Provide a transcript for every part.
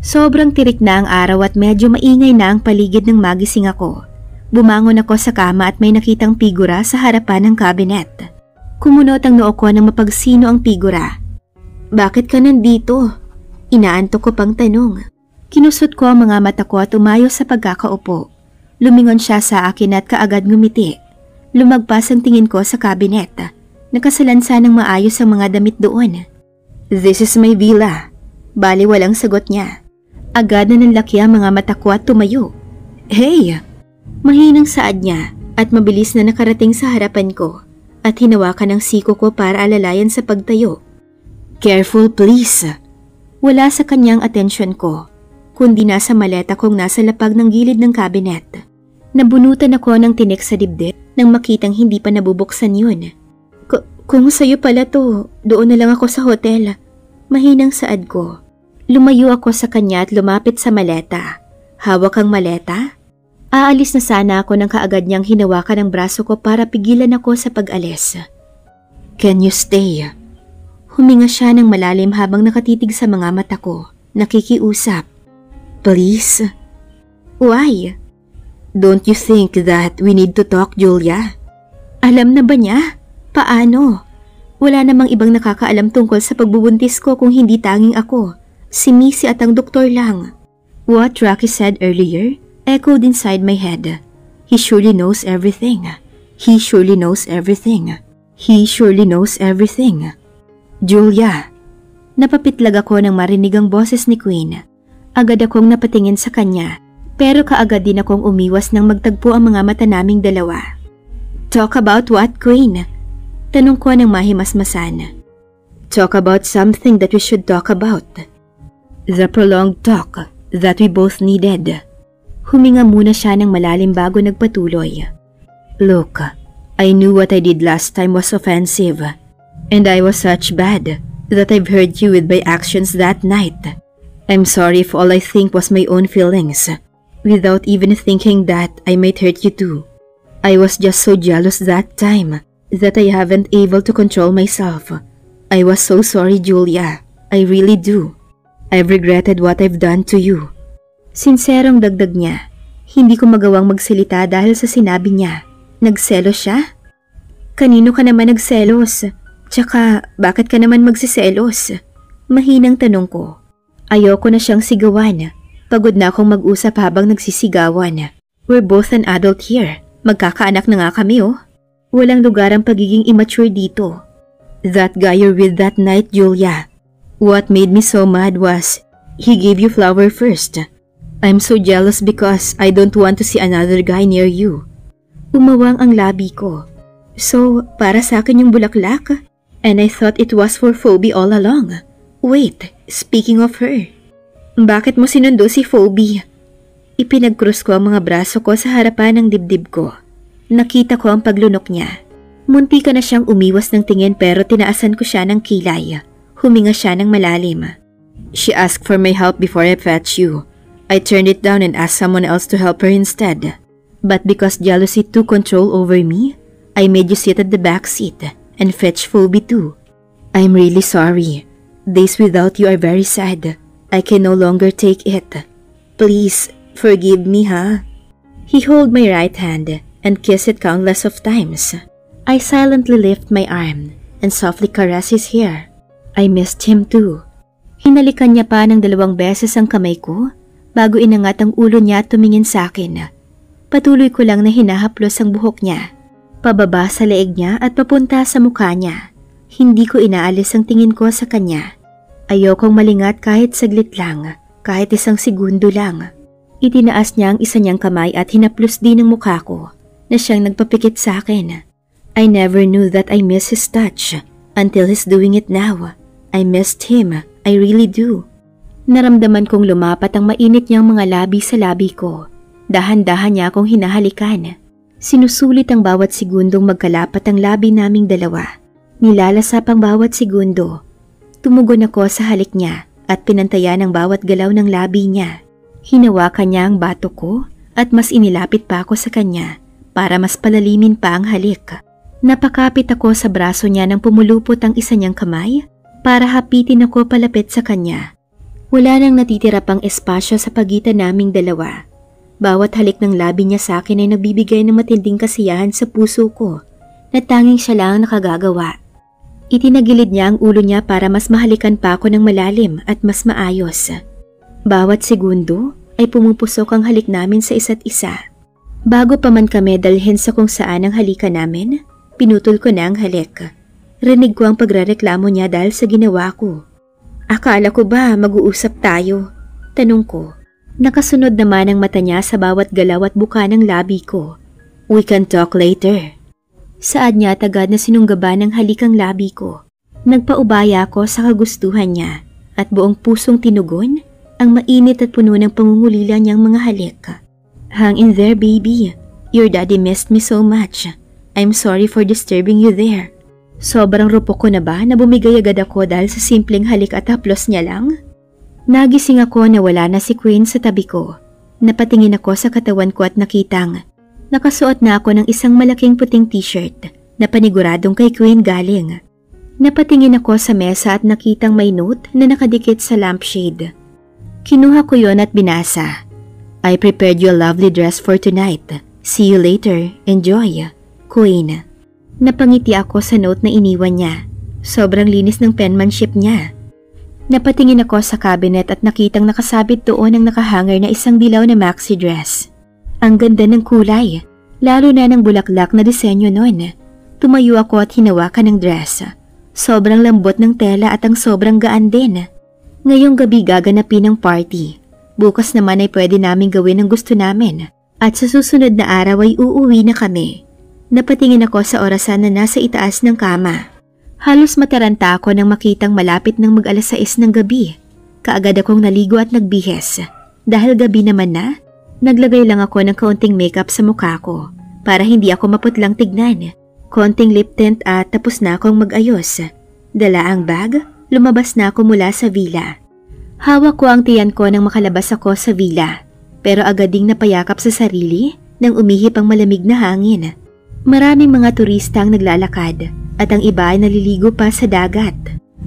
Sobrang tirik na ang araw at medyo maingay na ang paligid ng magising ako. Bumangon ako sa kama at may nakitang figura sa harapan ng kabinet. Kumunot ang noo ko nang mapagsino ang figura. Bakit ka nandito? Inaantok ko pang tanong. Kinusot ko ang mga mata ko at umayo sa pagkakaupo. Lumingon siya sa akin at kaagad ngumiti. Lumagpas ang tingin ko sa kabinet. Nakasalansa ng maayos ang mga damit doon. This is my villa. Bali walang sagot niya. Agad na nanlaki ang mga mata ko at tumayo. Hey! Mahinang saad niya at mabilis na nakarating sa harapan ko at hinawakan ang siko ko para alalayan sa pagtayo. Careful please. Wala sa kanyang atensyon ko, kundi nasa maleta kong nasa lapag ng gilid ng kabinet. Nabunutan ako ng tinik sa dibdib nang makitang hindi pa nabubuksan yun. Kung sa'yo pala to, doon na lang ako sa hotel. Mahinang saad ko. Lumayo ako sa kanya at lumapit sa maleta. Hawak ang maleta? Aalis na sana ako nang kaagad niyang hinawakan ang braso ko para pigilan ako sa pag-alis. Can you stay? Huminga siya ng malalim habang nakatitig sa mga mata ko, nakikiusap. Please? Why? Don't you think that we need to talk, Julia? Alam na ba niya? Paano? Wala namang ibang nakakaalam tungkol sa pagbubuntis ko kung hindi tanging ako. Si Missy at ang doktor lang. What Rocky said earlier echoed inside my head. He surely knows everything. He surely knows everything. He surely knows everything. Julia. Napapitlag ako nang marinig ang boses ni Queen. Agad akong napatingin sa kanya, pero kaagad din akong umiwas nang magtagpo ang mga mata naming dalawa. Talk about what, Queen? Tanong ko ng mahimasmasan. Talk about something that we should talk about. The prolonged talk that we both needed. Huminga muna siya ng malalim bago nagpatuloy. Look, I knew what I did last time was offensive. And I was such bad that I've hurt you with my actions that night. I'm sorry if all I think was my own feelings, without even thinking that I might hurt you too. I was just so jealous that time that I haven't able to control myself. I was so sorry, Julia. I really do. I've regretted what I've done to you. Sinserong dagdag niya. Hindi ko magawang magsalita dahil sa sinabi niya. Nagselos siya? Kanino ka naman nagselos? Tsaka, bakit ka naman magsiselos? Mahinang tanong ko. Ayoko na siyang sigawan. Pagod na akong mag-usap habang nagsisigawan. We're both an adult here. Magkakaanak na nga kami oh. Walang lugar ang pagiging immature dito. That guy you're with that night, Julia. What made me so mad was, he gave you flower first. I'm so jealous because I don't want to see another guy near you. Umawang ang labi ko. So, para sa akin yung bulaklak? And I thought it was for Phoebe all along. Wait, speaking of her. Bakit mo sinundo si Phoebe? Ipinagkrus ko ang mga braso ko sa harapan ng dibdib ko. Nakita ko ang paglunok niya. Munti ka na siyang umiwas ng tingin pero tinaasan ko siya ng kilay. Huminga siya ng malalim. She asked for my help before I fetched you. I turned it down and asked someone else to help her instead. But because jealousy took control over me, I made you sit at the back seat and fetch Phoebe too. I'm really sorry. Days without you are very sad. I can no longer take it. Please, forgive me, huh? He held my right hand and kissed it countless of times. I silently lift my arm and softly caress his hair. I missed him too. Hinalikan niya pa ng 2 beses ang kamay ko bago inangat ang ulo niya at tumingin sa akin. Patuloy ko lang na hinahaplos ang buhok niya, pababa sa leeg niya at papunta sa mukha niya. Hindi ko inaalis ang tingin ko sa kanya. Ayokong malingat kahit saglit lang, kahit 1 segundo lang. Itinaas niya ang isa niyang kamay at hinaplos din ang mukha ko na siyang nagpapikit sa akin. I never knew that I miss his touch until he's doing it now. I missed him. I really do. Naramdaman kong lumapat ang mainit niyang mga labi sa labi ko. Dahan-dahan niya akong hinahalikan. Sinusulit ang bawat segundong magkalapat ang labi naming dalawa. Nilalasap ang bawat segundo. Tumugon ako sa halik niya at pinantayan ang bawat galaw ng labi niya. Hinawakan niya ang bato ko at mas inilapit pa ako sa kanya para mas palalimin pa ang halik. Napakapit ako sa braso niya nang pumulupot ang isa niyang kamay para hapitin ako palapit sa kanya. Wala nang natitira pang espasyo sa pagitan naming dalawa. Bawat halik ng labi niya sa akin ay nagbibigay ng matinding kasiyahan sa puso ko na tanging siya lang nakagagawa. Itinagilid niya ang ulo niya para mas mahalikan pa ako ng malalim at mas maayos. Bawat segundo ay pumupusok ang halik namin sa isa't isa. Bago pa man kami dalhin sa kung saan ang halikan namin, pinutol ko na ang halik. Rinig ko ang pagrereklamo niya dahil sa ginawa ko. Akala ko ba mag-uusap tayo? Tanong ko. Nakasunod naman ang mata niya sa bawat galaw at buka ng labi ko. We can talk later. Saad niya tagad na sinunggaban ng halikang labi ko. Nagpaubaya ako sa kagustuhan niya at buong pusong tinugon ang mainit at puno ng pangungulila niyang mga halik. Hang in there, baby. Your daddy missed me so much. I'm sorry for disturbing you there. Sobrang rupok ko na ba na bumigay agad ako dahil sa simpleng halik at haplos niya lang? Nagising ako na wala na si Queen sa tabi ko. Napatingin ako sa katawan ko at nakitang nakasuot na ako ng isang malaking puting t-shirt na paniguradong kay Queen galing. Napatingin ako sa mesa at nakitang may note na nakadikit sa lampshade. Kinuha ko yon at binasa. I prepared you a lovely dress for tonight. See you later. Enjoy. Queen. Napangiti ako sa note na iniwan niya. Sobrang linis ng penmanship niya. Napatingin ako sa cabinet at nakitang nakasabit doon ang nakahanger na isang dilaw na maxi dress. Ang ganda ng kulay, lalo na ng bulaklak na disenyo noon. Tumayo ako at hinawakan ng dress. Sobrang lambot ng tela at ang sobrang gaan din. Ngayong gabi gaganapin ang party. Bukas naman ay pwede naming gawin ang gusto namin. At sa susunod na araw ay uuwi na kami. Napatingin ako sa orasan na nasa itaas ng kama. Halos mataranta ako nang makitang malapit ng mag-alas 6 ng gabi. Kaagad akong naligo at nagbihes. Dahil gabi naman na, naglagay lang ako ng kaunting makeup sa mukha ko para hindi ako maputlang tignan. Konting lip tint at tapos na akong mag-ayos. Dala ang bag, lumabas na ako mula sa villa. Hawak ko ang tiyan ko nang makalabas ako sa villa. Pero agad ding napayakap sa sarili nang umihip ang malamig na hangin. Maraming mga turista ang naglalakad at ang iba ay naliligo pa sa dagat.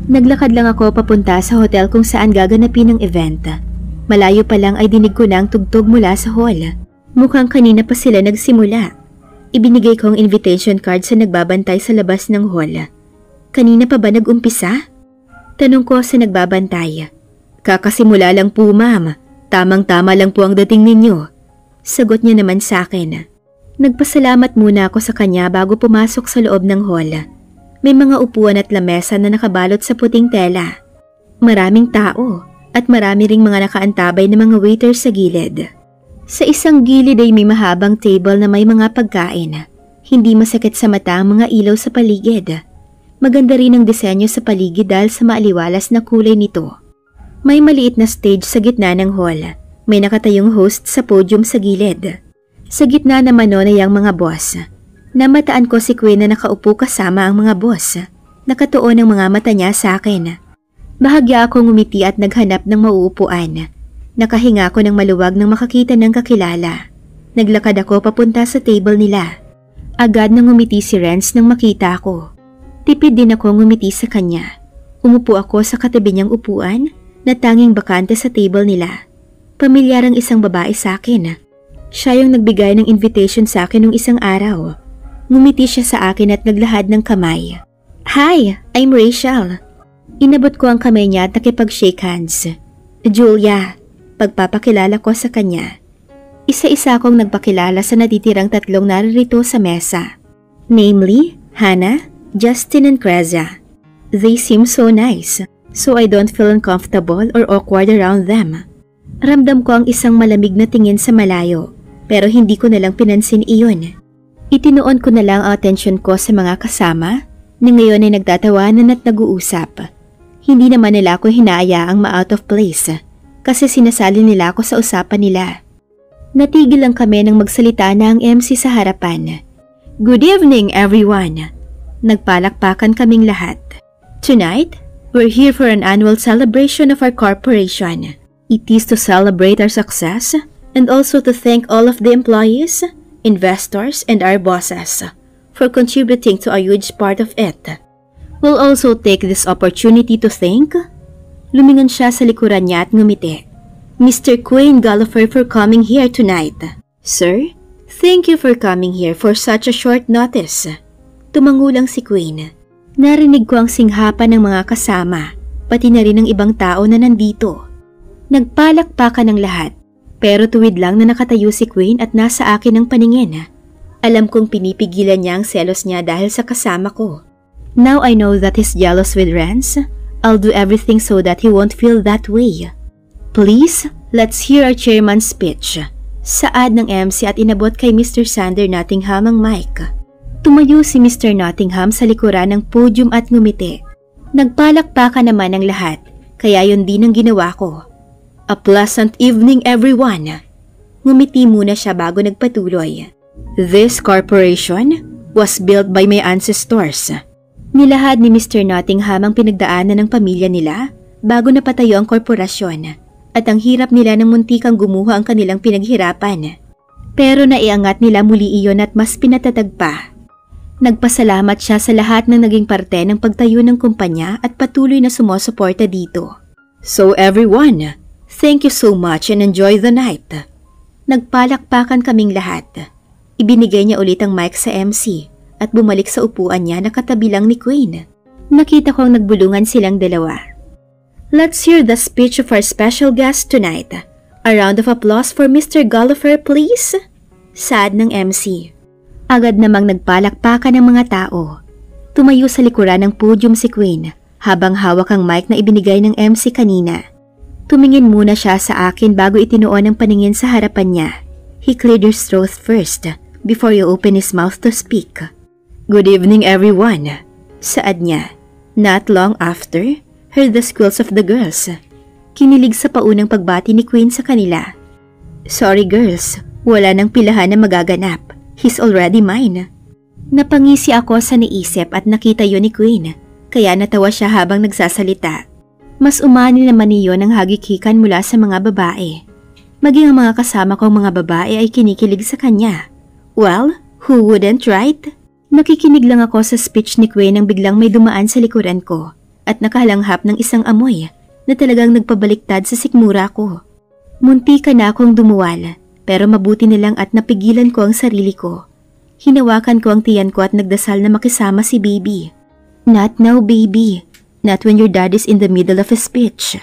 Naglakad lang ako papunta sa hotel kung saan gaganapin ang event. Malayo pa lang ay dinig ko na ang tugtog mula sa hall. Mukhang kanina pa sila nagsimula. Ibinigay ko ang invitation card sa nagbabantay sa labas ng hall. Kanina pa ba nag-umpisa? Tanong ko sa nagbabantay. Kakasimula lang po, ma'am. Tamang-tama lang po ang dating ninyo. Sagot niya naman sa akin. Nagpasalamat muna ako sa kanya bago pumasok sa loob ng hall. May mga upuan at lamesa na nakabalot sa puting tela. Maraming tao at marami ring mga nakaantabay na mga waiter sa gilid. Sa isang gilid ay may mahabang table na may mga pagkain. Hindi masakit sa mata ang mga ilaw sa paligid. Maganda rin ang disenyo sa paligid dahil sa maaliwalas na kulay nito. May maliit na stage sa gitna ng hall. May nakatayong host sa podium sa gilid. Sa gitna naman nun ay ang mga boss. Namataan ko si Queen na nakaupo kasama ang mga boss. Nakatuon ang mga mata niya sa akin. Bahagya akong umiti at naghanap ng mauupuan. Nakahinga ako ng maluwag nang makakita ng kakilala. Naglakad ako papunta sa table nila. Agad nang umiti si Renz nang makita ako. Tipid din akong umiti sa kanya. Umupo ako sa katabi niyang upuan na tanging bakante sa table nila. Pamilyar ang isang babae sa akin. Siya yung nagbigay ng invitation sa akin nung isang araw. Ngumiti siya sa akin at naglahad ng kamay. Hi, I'm Rachel. Inabot ko ang kamay niya at nakipag-shake hands. Julia, pagpapakilala ko sa kanya. Isa-isa akong nagpakilala sa natitirang tatlong naririto sa mesa. Namely, Hannah, Justin and Kreza. They seem so nice, so I don't feel uncomfortable or awkward around them. Ramdam ko ang isang malamig na tingin sa malayo. Pero hindi ko nalang pinansin iyon. Itinuon ko na lang ang atensyon ko sa mga kasama na ngayon ay nagtatawanan at nag-uusap. Hindi naman nila ako hinaayaang ma-out of place kasi sinasali nila ako sa usapan nila. Natigil lang kami nang magsalita na ang MC sa harapan. Good evening everyone! Nagpalakpakan kaming lahat. Tonight, we're here for an annual celebration of our corporation. It is to celebrate our success and also to thank all of the employees, investors, and our bosses for contributing to a huge part of it. We'll also take this opportunity to thank Lumingon siya sa likuran niya at ngumiti. Mr. Quinn Gallagher for coming here tonight. Sir, thank you for coming here for such a short notice. Tumangulang si Quinn. Narinig ko ang singhapan ng mga kasama, pati na rin ng ibang tao na nandito. Nagpalakpakan ng lahat, pero tuwid lang na nakatayo si Quinn at nasa akin ang paningin. Alam kong pinipigilan niya ang selos niya dahil sa kasama ko. Now I know that he's jealous with Rance. I'll do everything so that he won't feel that way. Please, let's hear our chairman's speech. Saad ng MC at inabot kay Mr. Sander Nottingham ang mic. Tumayo si Mr. Nottingham sa likuran ng podium at ngumiti. Nagpalakpakan naman ang lahat, kaya yun din ang ginawa ko. A pleasant evening everyone. Ngumiti muna siya bago nagpatuloy. This corporation was built by my ancestors. Nilahad ni Mr. Nottingham ang pinagdaanan ng pamilya nila bago napatayo ang korporasyon at ang hirap nila ng muntikang gumuho ang kanilang pinaghirapan. Pero naiangat nila muli iyon at mas pinatatag pa. Nagpasalamat siya sa lahat ng naging parte ng pagtayo ng kumpanya at patuloy na sumusuporta dito. So everyone, thank you so much and enjoy the night. Nagpalakpakan kaming lahat. Ibinigay niya ulit ang mic sa MC. At bumalik sa upuan niya na katabi lang ni Quinn. Nakita kong nagbulungan silang dalawa. Let's hear the speech of our special guest tonight. A round of applause for Mr. Gallagher, please. Saad ng MC. Agad namang nagpalakpakan ng mga tao. Tumayo sa likuran ng podium si Quinn habang hawak ang mic na ibinigay ng MC kanina. Tumingin muna siya sa akin bago itinuon ang paningin sa harapan niya. He cleared his throat first before he opened his mouth to speak. Good evening everyone, saad niya. Not long after, heard the squeals of the girls. Kinilig sa paunang pagbati ni Quinn sa kanila. Sorry girls, wala nang pilahan na magaganap. He's already mine. Napangisi ako sa naisip at nakita yon ni Quinn, kaya natawa siya habang nagsasalita. Mas umani naman niyon ang hagikikan mula sa mga babae. Maging ang mga kasama kong mga babae ay kinikilig sa kanya. Well, who wouldn't, right? Nakikinig lang ako sa speech ni Quinn nang biglang may dumaan sa likuran ko at nakahalanghap ng isang amoy na talagang nagpabaliktad sa sikmura ko. Muntika na akong dumuwal pero mabuti na lang at napigilan ko ang sarili ko. Hinawakan ko ang tiyan ko at nagdasal na makisama si baby. Not now baby, not when your dad is in the middle of a speech.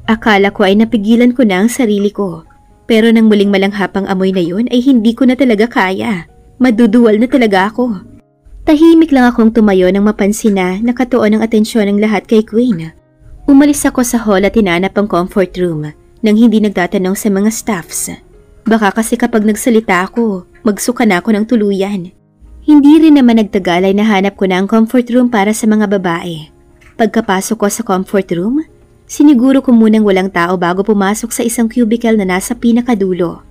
Akala ko ay napigilan ko na ang sarili ko pero nang muling malanghap ang amoy na yun ay hindi ko na talaga kaya. Maduduwal na talaga ako. Tahimik lang akong tumayo nang mapansin na nakatuon ang atensyon ng lahat kay Quinn. Umalis ako sa hall at hinanap ang comfort room nang hindi nagtatanong sa mga staffs. Baka kasi kapag nagsalita ako, magsuka na ako ng tuluyan. Hindi rin naman nagtagal ay nahanap ko na ang comfort room para sa mga babae. Pagkapasok ko sa comfort room, siniguro ko munang walang tao bago pumasok sa isang cubicle na nasa pinakadulo.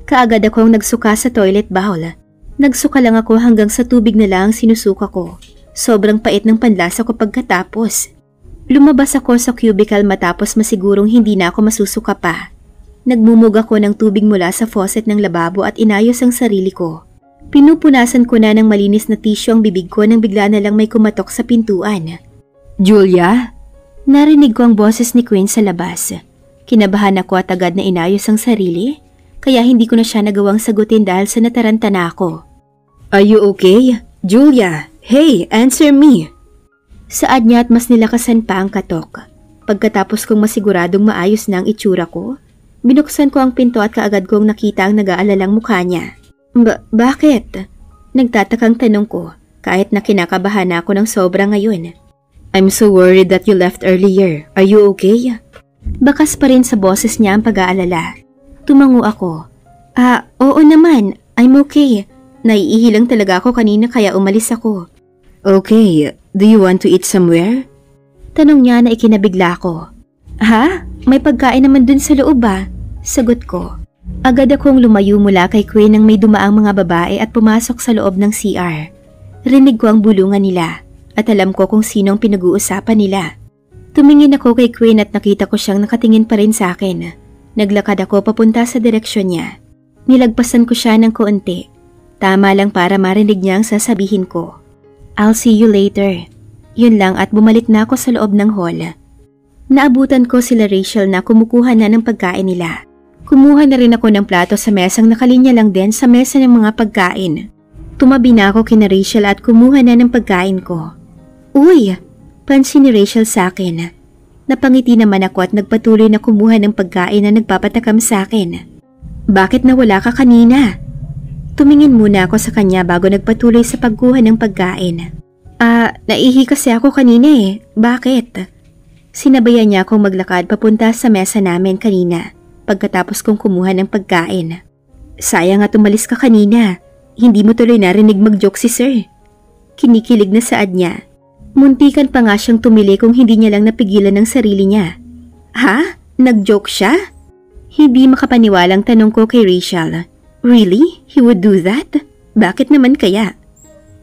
Kaagad akong nagsuka sa toilet bowl. Nagsuka lang ako hanggang sa tubig na lang sinusuka ko. Sobrang pait ng panlasa ko pagkatapos. Lumabas ako sa cubicle matapos masigurong hindi na ako masusuka pa. Nagmumug ako ng tubig mula sa faucet ng lababo at inayos ang sarili ko. Pinupunasan ko na ng malinis na tissue ang bibig ko nang bigla na lang may kumatok sa pintuan. Julia? Narinig ko ang boses ni Quinn sa labas. Kinabahan ako at agad na inayos ang sarili. Kaya hindi ko na siya nagawang sagutin dahil sa nataranta na ako. Are you okay? Julia, hey, answer me! Saad niya at mas nilakasan pa ang katok. Pagkatapos kong masiguradong maayos na ang itsura ko, binuksan ko ang pinto at kaagad kong nakita ang nag-aalalang mukha niya. Bakit? Nagtatakang tanong ko kahit na kinakabahan na ako ng sobra ngayon. I'm so worried that you left earlier. Are you okay? Bakas pa rin sa boses niya ang pag-aalala. Tumango ako. Oo naman. I'm okay. Naiihi lang talaga ako kanina kaya umalis ako. Okay. Do you want to eat somewhere? Tanong niya na ikinabigla ko. Ha? May pagkain naman dun sa loob ba? Sagot ko. Agad akong lumayo mula kay Quinn nang may dumaang mga babae at pumasok sa loob ng CR. Rinig ko ang bulungan nila at alam ko kung sino ang pinag-uusapan nila. Tumingin ako kay Quinn at nakita ko siyang nakatingin pa rin sa akin. Naglakad ako papunta sa direksyon niya. Nilagpasan ko siya ng kaunti. Tama lang para marinig niya ang sasabihin ko. I'll see you later. Yun lang at bumalik na ako sa loob ng hall. Naabutan ko sila Rachel na kumukuha na ng pagkain nila. Kumuha na rin ako ng plato sa mesang nakalinya lang din sa mesa ng mga pagkain. Tumabi na ako kina Rachel at kumuha na ng pagkain ko. Uy! Pansin ni Rachel sa akin. Napangiti naman ako at nagpatuloy na kumuha ng pagkain na nagpapatakam sa akin. Bakit nawala ka kanina? Tumingin muna ako sa kanya bago nagpatuloy sa pagkuha ng pagkain. Naihi kasi ako kanina eh. Bakit? Sinabayan niya akong maglakad papunta sa mesa namin kanina pagkatapos kong kumuha ng pagkain. Sayang at umalis ka kanina. Hindi mo tuloy narinig mag-joke si sir. Kinikilig na saad niya. Muntikan pa nga siyang tumili kung hindi niya lang napigilan ng sarili niya. Ha? Nag-joke siya? Hindi makapaniwalang tanong ko kay Rachel. Really? He would do that? Bakit naman kaya?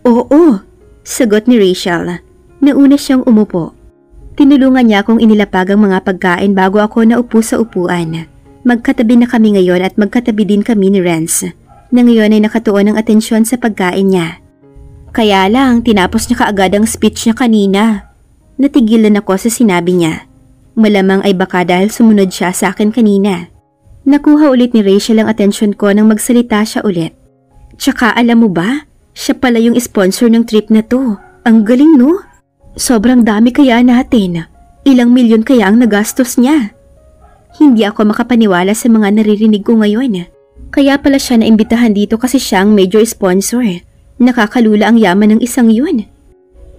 Oo, sagot ni Rachel. Nauna siyang umupo. Tinulungan niya akong inilapag ang mga pagkain bago ako naupo sa upuan. Magkatabi na kami ngayon at magkatabi din kami ni Renz, na ngayon ay nakatuon ng atensyon sa pagkain niya. Kaya lang, tinapos niya kaagad ang speech niya kanina. Natigilan ako sa sinabi niya. Malamang ay baka dahil sumunod siya sa akin kanina. Nakuha ulit ni Rachel ang atensyon ko nang magsalita siya ulit. Tsaka alam mo ba, siya pala yung sponsor ng trip na to. Ang galing no? Sobrang dami kaya natin. Ilang milyon kaya ang nagastos niya. Hindi ako makapaniwala sa mga naririnig ko ngayon. Kaya pala siya naimbitahan dito kasi siya ang major sponsor. Nakakalula ang yaman ng isang yun.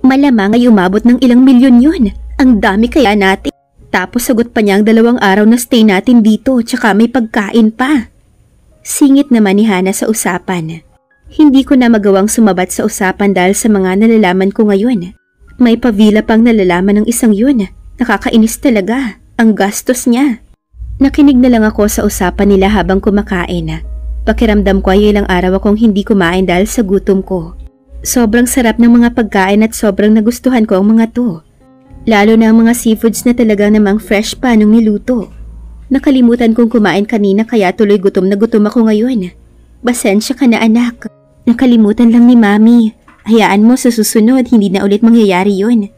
Malamang ay umabot ng ilang milyon yun. Ang dami kaya natin. Tapos sagot pa niya ang 2 araw na stay natin dito tsaka may pagkain pa. Singit naman ni Hana sa usapan. Hindi ko na magawang sumabat sa usapan dahil sa mga nalalaman ko ngayon. May pavila pang nalalaman ng isang yun. Nakakainis talaga. Ang gastos niya. Nakinig na lang ako sa usapan nila habang kumakain. Pakiramdam ko ay ilang araw akong hindi kumain dahil sa gutom ko. Sobrang sarap ng mga pagkain at sobrang nagustuhan ko ang mga to. Lalo na ang mga seafoods na talaga namang fresh pa nung niluto. Nakalimutan kong kumain kanina kaya tuloy gutom na gutom ako ngayon. Pasensya ka na anak. Nakalimutan lang ni Mami. Hayaan mo sa susunod hindi na ulit mangyayari yun.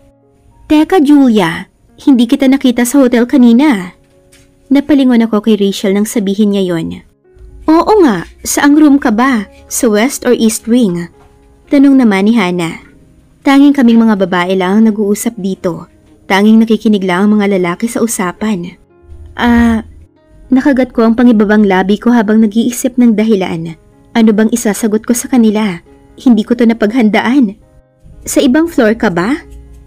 Teka Julia, hindi kita nakita sa hotel kanina. Napalingon ako kay Rachel nang sabihin niya yon. Oo nga, saang room ka ba? Sa West or East Wing? Tanong naman ni Hana. Tanging kaming mga babae lang ang nag-uusap dito. Tanging nakikinig lang ang mga lalaki sa usapan. Nakagat ko ang pangibabang labi ko habang nag-iisip ng dahilan. Ano bang isasagot ko sa kanila? Hindi ko to napaghandaan. Sa ibang floor ka ba?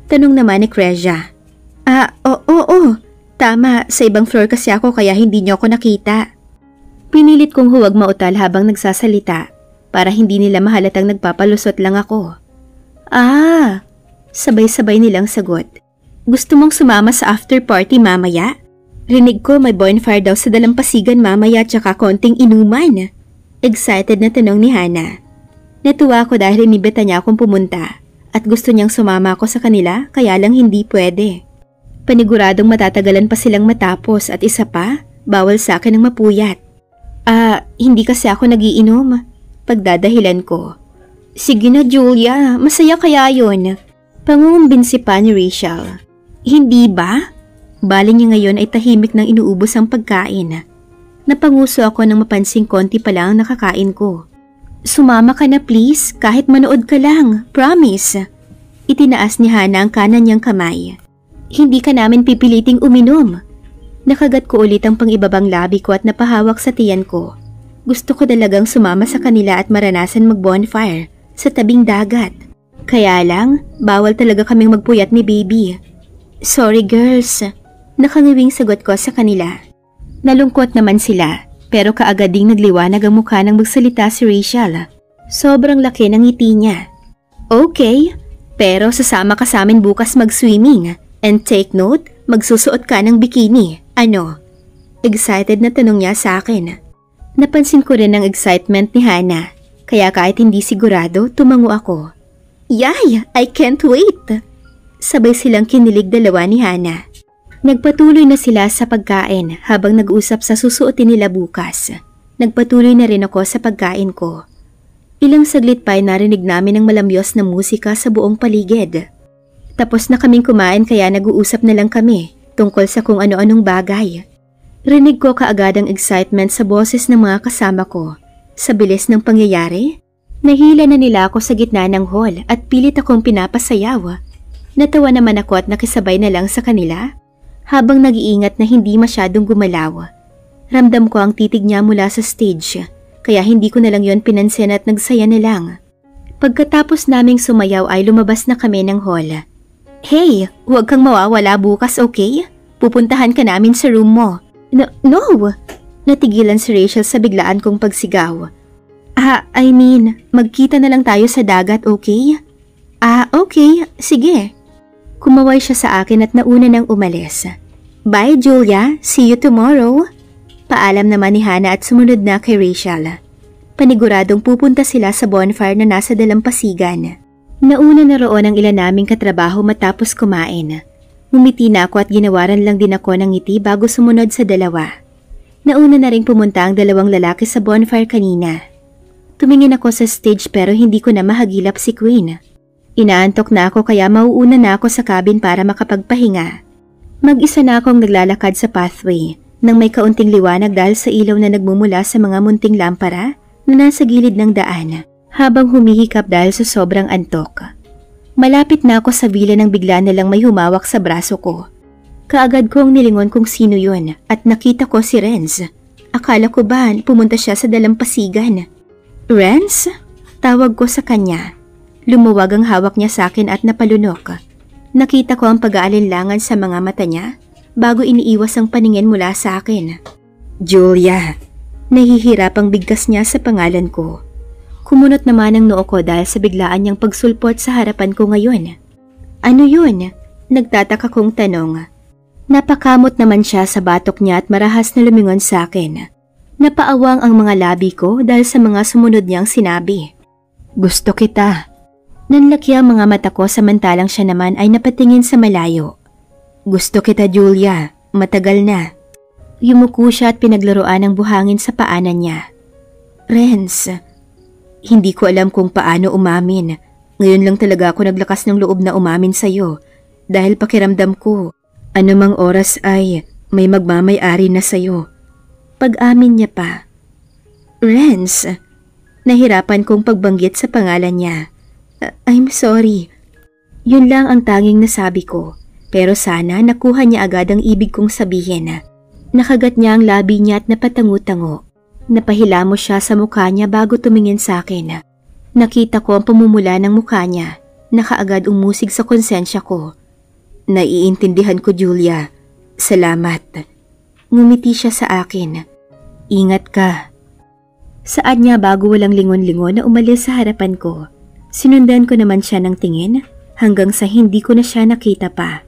Tanong naman ni Cresia. Oo. Tama, sa ibang floor kasi ako kaya hindi niyo ako nakita. Pinilit kong huwag mautal habang nagsasalita para hindi nila mahalatang nagpapalusot lang ako. Sabay-sabay nilang sagot. Gusto mong sumama sa after party mamaya? Rinig ko may bonfire daw sa dalampasigan mamaya tsaka konting inuman. Excited na tanong ni Hana. Natuwa ako dahil inibita niya akong pumunta at gusto niyang sumama ako sa kanila kaya lang hindi pwede. Paniguradong matatagalan pa silang matapos at isa pa, bawal sa akin ang mapuyat. Hindi kasi ako nagiinom. Pagdadahilan ko. Sige na Julia, masaya kaya yun. Pangungumbinsi pa ni Rachel. Hindi ba? Bali niya ngayon ay tahimik nang inuubos ang pagkain. Napanguso ako nang mapansing konti pa lang ang nakakain ko. Sumama ka na please, kahit manood ka lang, promise. Itinaas ni Hana ang kanan niyang kamay. Hindi ka namin pipiliting uminom. Nakagat ko ulit ang pangibabang labi ko at napahawak sa tiyan ko. Gusto ko talagang sumama sa kanila at maranasan mag-bonfire sa tabing dagat. Kaya lang, bawal talaga kaming magpuyat ni baby. Sorry girls. Nakangiwing sagot ko sa kanila. Nalungkot naman sila, pero kaagad ding nagliwanag ang mukha nang magsalita si Rachel. Sobrang laki ng ngiti niya. Okay, pero sasama ka sa amin bukas mag-swimming. And take note, magsusuot ka ng bikini. Ano? Excited na tanong niya sa akin. Napansin ko rin ang excitement ni Hana, kaya kahit hindi sigurado, tumango ako. Yay! I can't wait! Sabay silang kinilig dalawa ni Hana. Nagpatuloy na sila sa pagkain habang nag-usap sa susuotin nila bukas. Nagpatuloy na rin ako sa pagkain ko. Ilang saglit pa ay narinig namin ang malamyos na musika sa buong paligid. Tapos na kaming kumain kaya nag-uusap na lang kami tungkol sa kung ano-anong bagay. Rinig ko kaagad ang excitement sa boses ng mga kasama ko. Sa bilis ng pangyayari, nahila na nila ako sa gitna ng hall at pilit akong pinapasayaw. Natawa naman ako at nakisabay na lang sa kanila habang nag-iingat na hindi masyadong gumalaw. Ramdam ko ang titig niya mula sa stage, kaya hindi ko na lang yon pinansin at nagsaya na lang. Pagkatapos naming sumayaw ay lumabas na kami ng hall. Hey, huwag kang mawawala bukas, okay? Pupuntahan ka namin sa room mo. No! Natigilan si Rachel sa biglaan kong pagsigaw. Magkita na lang tayo sa dagat, okay? Okay, sige. Kumaway siya sa akin at nauna nang umalis. Bye, Julia. See you tomorrow. Paalam naman ni Hannah at sumunod na kay Rachel. Paniguradong pupunta sila sa bonfire na nasa dalampasigan. Nauna na roon ang ilan naming katrabaho matapos kumain. Ngumiti na ako at ginawaran lang din ako ng ngiti bago sumunod sa dalawa. Nauna na rin pumunta ang dalawang lalaki sa bonfire kanina. Tumingin ako sa stage pero hindi ko na mahagilap si Queen. Inaantok na ako kaya mauuna na ako sa cabin para makapagpahinga. Mag-isa na akong naglalakad sa pathway nang may kaunting liwanag dahil sa ilaw na nagmumula sa mga munting lampara na nasa gilid ng daan habang humihikap dahil sa sobrang antok. Malapit na ako sa villa nang bigla na lang may humawak sa braso ko. Kaagad kong nilingon kung sino yun at nakita ko si Renz. Akala ko ba pumunta siya sa dalampasigan. Renz? Tawag ko sa kanya. Lumuwag ang hawak niya sa akin at napalunok. Nakita ko ang pag-aalinlangan sa mga mata niya bago iniiwas ang paningin mula sa akin. Julia. Nahihirap ang bigkas niya sa pangalan ko. Kumunot naman ang noo ko dahil sa biglaan niyang pagsulpot sa harapan ko ngayon. Ano yun? Nagtataka kong tanong. Napakamot naman siya sa batok niya at marahas na lumingon sa akin. Napaawang ang mga labi ko dahil sa mga sumunod niyang sinabi. Gusto kita. Nanlaki ang mga mata ko samantalang siya naman ay napatingin sa malayo. Gusto kita, Julia. Matagal na. Yumuko siya at pinaglaruan ang buhangin sa paanan niya. Renz, hindi ko alam kung paano umamin. Ngayon lang talaga ako naglakas ng loob na umamin sa'yo. Dahil pakiramdam ko, anumang oras ay may magmamay-ari na sa'yo. Pag-amin niya pa. Renz, nahirapan kong pagbanggit sa pangalan niya. I'm sorry. Yun lang ang tanging nasabi ko. Pero sana nakuha niya agad ang ibig kong sabihin. Nakagat niya ang labi niya at napatango-tango. Napahilamos siya sa mukha niya bago tumingin sa akin. Nakita ko ang pamumula ng mukha niya. Nakaagad umusig sa konsensya ko. Naiintindihan ko, Julia. Salamat. Ngumiti siya sa akin. Ingat ka. Saad niya bago walang lingon-lingon na umalis sa harapan ko. Sinundan ko naman siya ng tingin hanggang sa hindi ko na siya nakita pa.